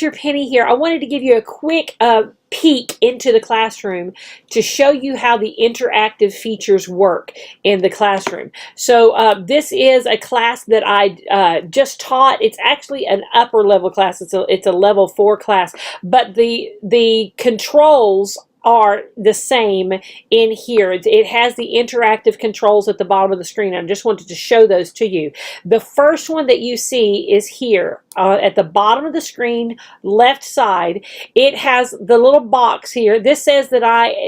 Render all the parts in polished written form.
Teacher Penny here. I wanted to give you a quick peek into the classroom to show you how the interactive features work in the classroom. So this is a class that I just taught. It's actually an upper level class. It's a level 4 class, but the controls are the same in here. It has the interactive controls at the bottom of the screen. I just wanted to show those to you. The first one that you see is here at the bottom of the screen, left side. It has the little box here. This says that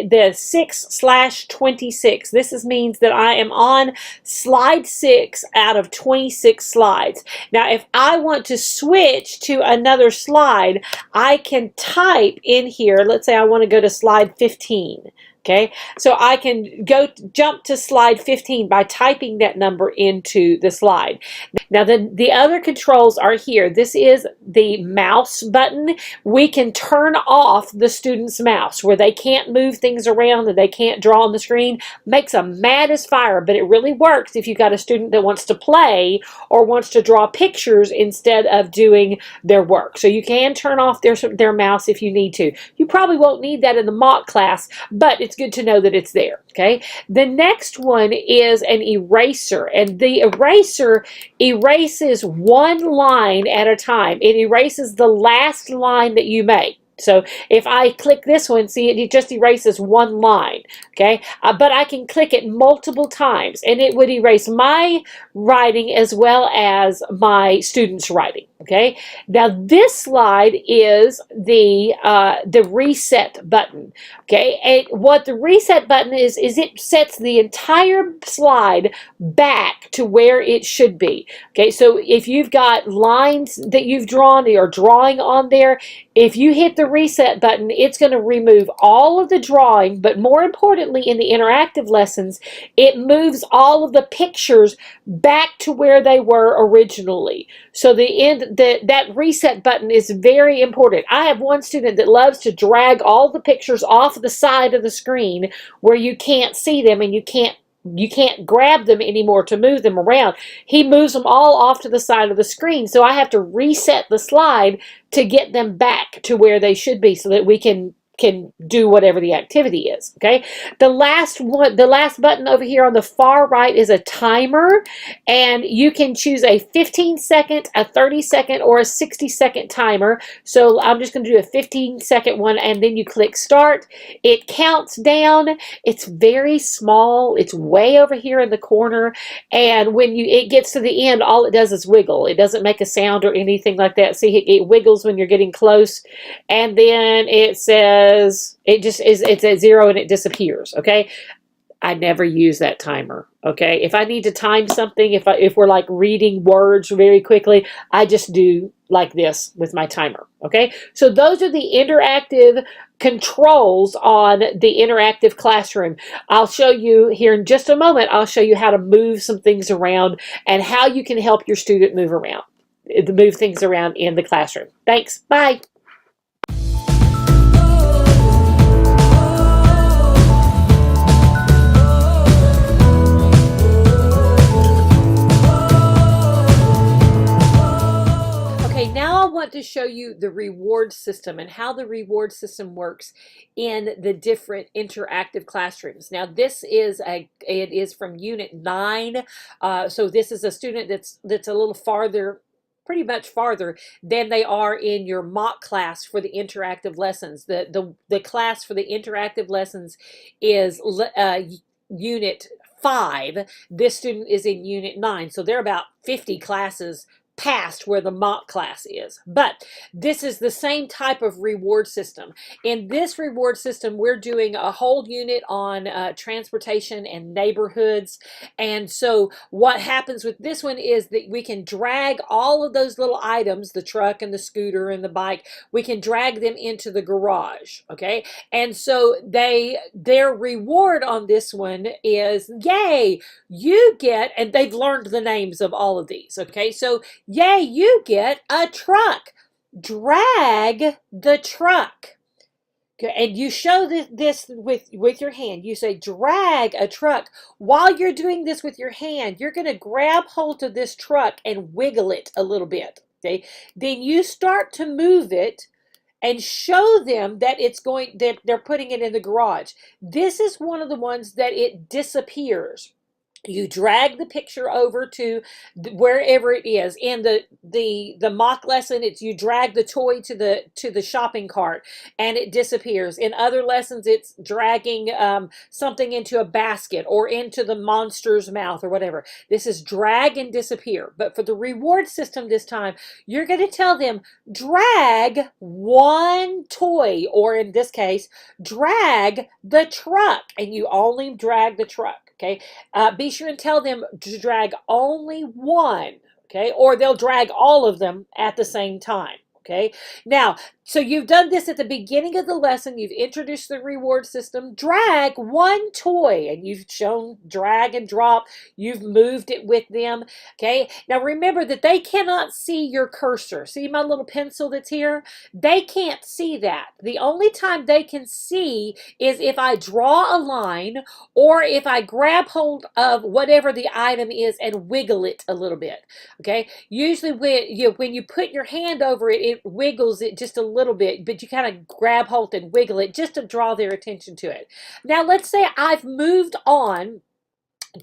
the 6/26. This means that I am on slide 6 out of 26 slides. Now, if I want to switch to another slide, I can type in here. Let's say I want to go to slide 15. Okay, so I can jump to slide 15 by typing that number into the slide. Now the other controls are here. This is the mouse button. We can turn off the student's mouse where they can't move things around and they can't draw on the screen. Makes them mad as fire, but it really works if you've got a student that wants to play or wants to draw pictures instead of doing their work. So you can turn off their mouse if you need to. You probably won't need that in the mock class, but it's good to know that it's there. Okay, the next one is an eraser, and the eraser erases one line at a time. It erases the last line that you make. So if I click this one, see, it just erases one line, okay? But I can click it multiple times, and it would erase my writing as well as my students' writing, okay? Now this slide is the reset button, okay? And what the reset button is it sets the entire slide back to where it should be, okay? So if you've got lines that you've drawn or drawing on there, if you hit the reset button, it's going to remove all of the drawing, but more importantly in the interactive lessons, it moves all of the pictures back to where they were originally. So that reset button is very important. I have one student that loves to drag all the pictures off the side of the screen where you can't see them and you can't grab them anymore to move them around. He moves them all off to the side of the screen. So I have to reset the slide to get them back to where they should be so that we can do whatever the activity is, okay? The last button over here on the far right is a timer, and you can choose a 15-second, a 30-second, or a 60-second timer. So I'm just going to do a 15-second one, and then you click start. It counts down. It's very small. It's way over here in the corner, and when it gets to the end, all it does is wiggle. It doesn't make a sound or anything like that. See, it wiggles when you're getting close, and then it says it's at 0 and it disappears, okay? I never use that timer, okay? If I need to time something, if we're like reading words very quickly, I just do like this with my timer, okay? So those are the interactive controls on the interactive classroom. I'll show you here in just a moment, I'll show you how to move some things around and how you can help your student move things around in the classroom. Thanks, bye. Now I want to show you the reward system and how the reward system works in the different interactive classrooms. Now this is it is from Unit 9, so this is a student that's a little farther, pretty much farther than they are in your mock class for the interactive lessons. The class for the interactive lessons is Unit 5. This student is in Unit 9, so they're about 50 classes past where the mock class is. But this is the same type of reward system. In this reward system, we're doing a whole unit on transportation and neighborhoods. And so what happens with this one is that we can drag all of those little items, the truck and the scooter and the bike, we can drag them into the garage, okay? And so their reward on this one is, yay, you get, and they've learned the names of all of these, okay? So yay, you get a truck. Drag the truck. Okay, and you show this with your hand. You say drag a truck. While you're doing this with your hand, you're going to grab hold of this truck and wiggle it a little bit. Okay, then you start to move it and show them that that they're putting it in the garage. This is one of the ones that it disappears. You drag the picture over to wherever it is. In the mock lesson, it's you drag the toy to the shopping cart and it disappears. In other lessons, it's dragging something into a basket or into the monster's mouth or whatever. This is drag and disappear. But for the reward system this time, you're going to tell them drag one toy, or in this case, drag the truck, and you only drag the truck. Okay, be sure and tell them to drag only one, okay, or they'll drag all of them at the same time. Okay, now, so you've done this at the beginning of the lesson. You've introduced the reward system. Drag one toy, and you've shown drag and drop. You've moved it with them. Okay, now remember that they cannot see your cursor. See my little pencil that's here? They can't see that. The only time they can see is if I draw a line or if I grab hold of whatever the item is and wiggle it a little bit. Okay, usually when you put your hand over it, it wiggles it just a little bit, but you kind of grab hold and wiggle it just to draw their attention to it. Now let's say I've moved on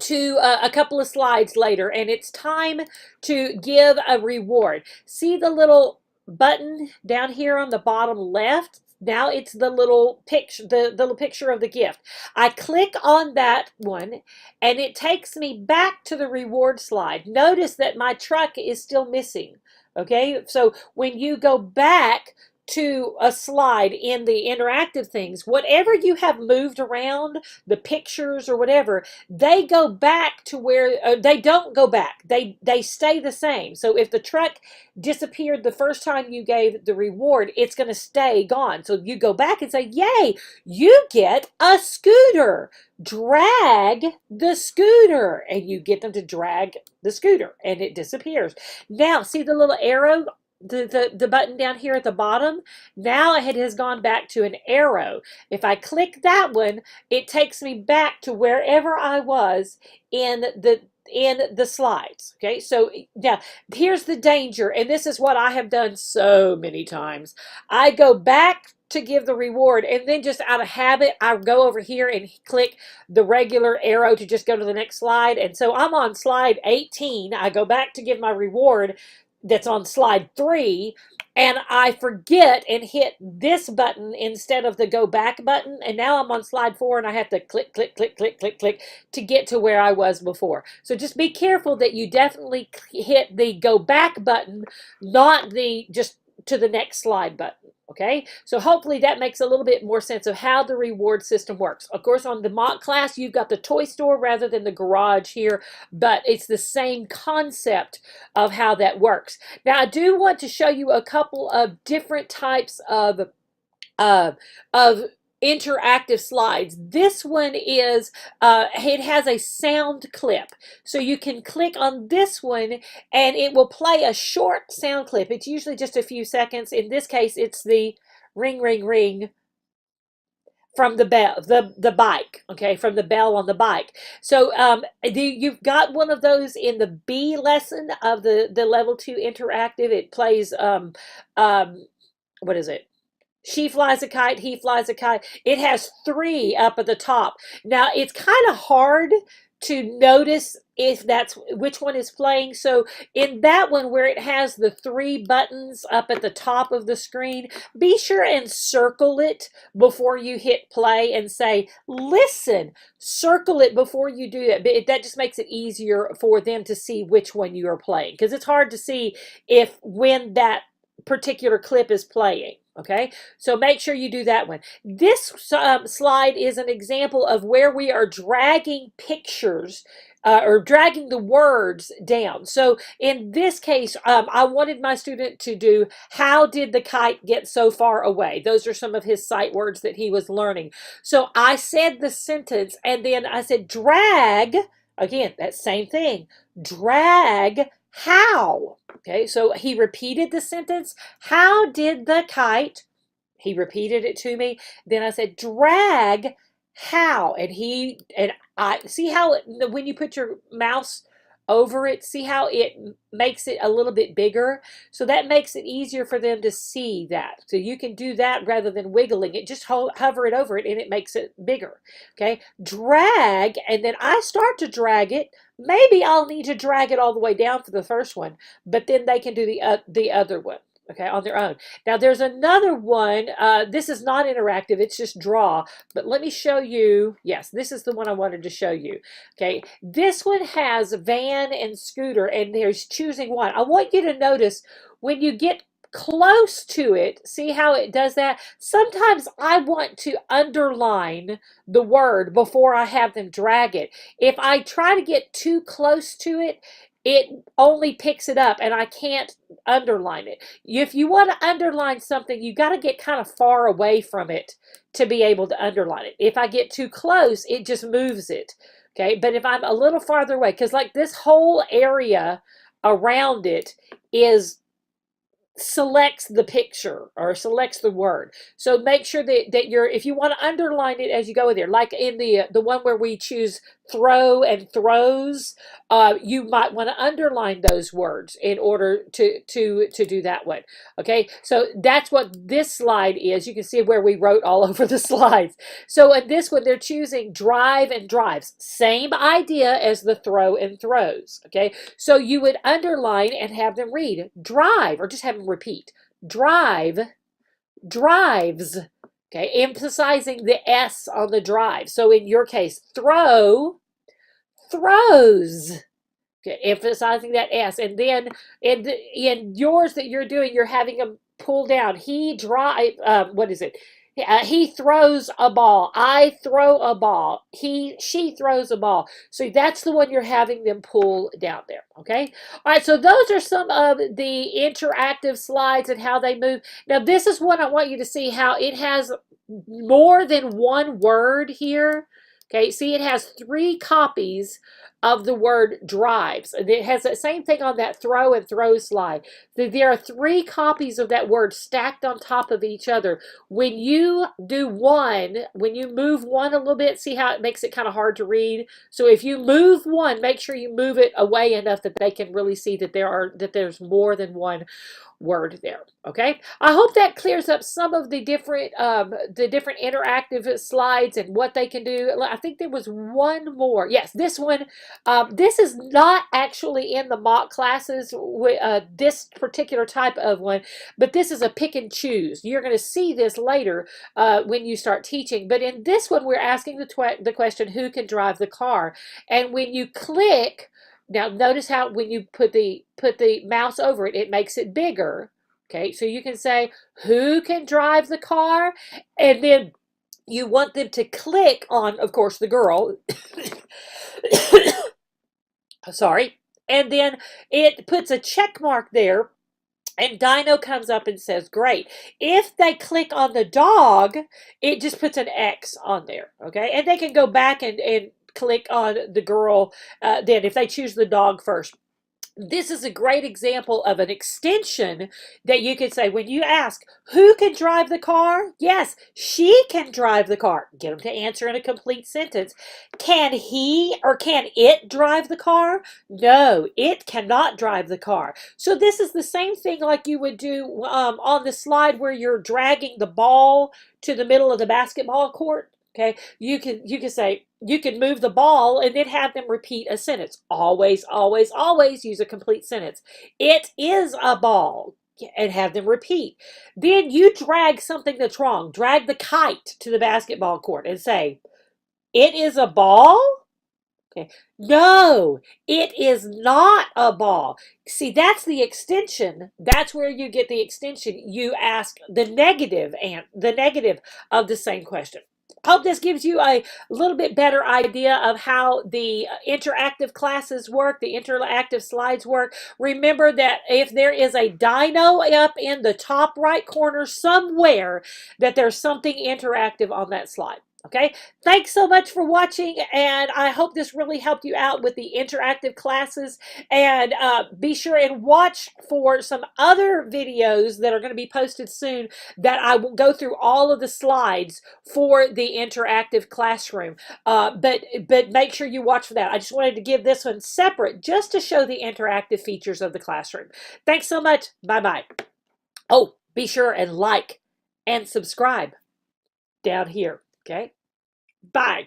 to a couple of slides later and it's time to give a reward. See the little button down here on the bottom left? Now it's the little picture, the little picture of the gift. I click on that one and it takes me back to the reward slide. Notice that my truck is still missing. Okay, so when you go back to a slide in the interactive things, whatever you have moved around, the pictures or whatever, they go back to where they don't go back. They stay the same. So if the truck disappeared the first time you gave the reward, it's going to stay gone. So you go back and say, yay, you get a scooter. Drag the scooter, and you get them to drag the scooter and it disappears. Now see the little arrow, the button down here at the bottom? Now it has gone back to an arrow. If I click that one, it takes me back to wherever I was in the slides. Okay, so yeah, here's the danger, and this is what I have done so many times. I go back to give the reward, and then just out of habit I go over here and click the regular arrow to just go to the next slide. And so I'm on slide 18. I go back to give my reward that's on slide 3, and I forget and hit this button instead of the go back button, and now I'm on slide 4 and I have to click to get to where I was before. So just be careful that you definitely hit the go back button, not the just to the next slide button. Okay, so hopefully that makes a little bit more sense of how the reward system works. Of course, on the mock class, you've got the toy store rather than the garage here, but it's the same concept of how that works. Now, I do want to show you a couple of different types of interactive slides. This one is, it has a sound clip. So you can click on this one and it will play a short sound clip. It's usually just a few seconds. In this case, it's the ring, ring, ring from the bell, the bike, okay, from the bell on the bike. So you've got one of those in the B lesson of the level 2 interactive. It plays, what is it? She flies a kite, he flies a kite. It has 3 up at the top. Now, it's kind of hard to notice if that's which one is playing. So in that one where it has the 3 buttons up at the top of the screen, be sure and circle it before you hit play and say, listen, circle it before you do that. But that just makes it easier for them to see which one you are playing, because it's hard to see if when that particular clip is playing. Okay, so make sure you do that one. This slide is an example of where we are dragging pictures or dragging the words down. So in this case, I wanted my student to do, how did the kite get so far away? Those are some of his sight words that he was learning. So I said the sentence and then I said drag, again, that same thing, drag how. Okay, so he repeated the sentence. How did the kite? He repeated it to me. Then I said, drag how? And I see how when you put your mouse over it. See how it makes it a little bit bigger? So that makes it easier for them to see that. So you can do that rather than wiggling it. Just hover it over it and it makes it bigger. Okay, drag, and then I start to drag it. Maybe I'll need to drag it all the way down for the first one, but then they can do the other one, okay, on their own. Now there's another one. This is not interactive, it's just draw, but let me show you. Yes, this is the one I wanted to show you. Okay, this one has van and scooter, and there's choosing one. I want you to notice when you get close to it, see how it does that? Sometimes I want to underline the word before I have them drag it. If I try to get too close to it, it only picks it up and I can't underline it. If you want to underline something, you got to get kind of far away from it to be able to underline it. If I get too close, it just moves it. Okay, but if I'm a little farther away, because like this whole area around it is selects the picture or selects the word. So make sure that you're, if you want to underline it as you go in there, like in the one where we choose throw and throws, you might want to underline those words in order to do that one. Okay, so that's what this slide is. You can see where we wrote all over the slides. So in this one, they're choosing drive and drives. Same idea as the throw and throws. Okay, so you would underline and have them read drive, or just have them repeat drive, drives. Okay, emphasizing the S on the drive. So in your case, throw, throws. Okay, emphasizing that S. And then in yours that you're doing, you're having them pull down. He drive, what is it? He throws a ball. I throw a ball. She throws a ball. So that's the one you're having them pull down there. Okay. All right. So those are some of the interactive slides and how they move. Now this is one I want you to see how it has more than one word here. Okay. See, it has 3 copies of the word drives. And it has the same thing on that throw and throw slide. There are 3 copies of that word stacked on top of each other. When you do one, when you move one a little bit, see how it makes it kind of hard to read? So if you move one, make sure you move it away enough that they can really see that there's more than one word there. Okay, I hope that clears up some of the different interactive slides and what they can do. I think there was one more. Yes, this one. This is not actually in the mock classes, this particular type of one, but this is a pick and choose. You're going to see this later when you start teaching. But in this one, we're asking the question, who can drive the car? And when you click, now notice how when you put the mouse over it, it makes it bigger. Okay, so you can say, who can drive the car? And then you want them to click on, of course, the girl. Sorry. And then it puts a check mark there. And Dino comes up and says, great. If they click on the dog, it just puts an X on there. Okay, and they can go back and click on the girl then if they choose the dog first. This is a great example of an extension that you could say when you ask, who can drive the car? Yes, she can drive the car. Get them to answer in a complete sentence. Can he or can it drive the car? No, it cannot drive the car. So this is the same thing like you would do on the slide where you're dragging the ball to the middle of the basketball court. Okay, you can say, you can move the ball and then have them repeat a sentence. Always, always, always use a complete sentence. It is a ball, and have them repeat. Then you drag something that's wrong. Drag the kite to the basketball court and say, it is a ball? Okay. No, it is not a ball. See, that's the extension. That's where you get the extension. You ask the negative of the same question. I hope this gives you a little bit better idea of how the interactive classes work, the interactive slides work. Remember that if there is a dino up in the top right corner somewhere, that there's something interactive on that slide. Okay, thanks so much for watching, and I hope this really helped you out with the interactive classes. And be sure and watch for some other videos that are going to be posted soon that I will go through all of the slides for the interactive classroom. But make sure you watch for that. I just wanted to give this one separate just to show the interactive features of the classroom. Thanks so much. Bye-bye. Oh, be sure and like and subscribe down here. Okay? Bye.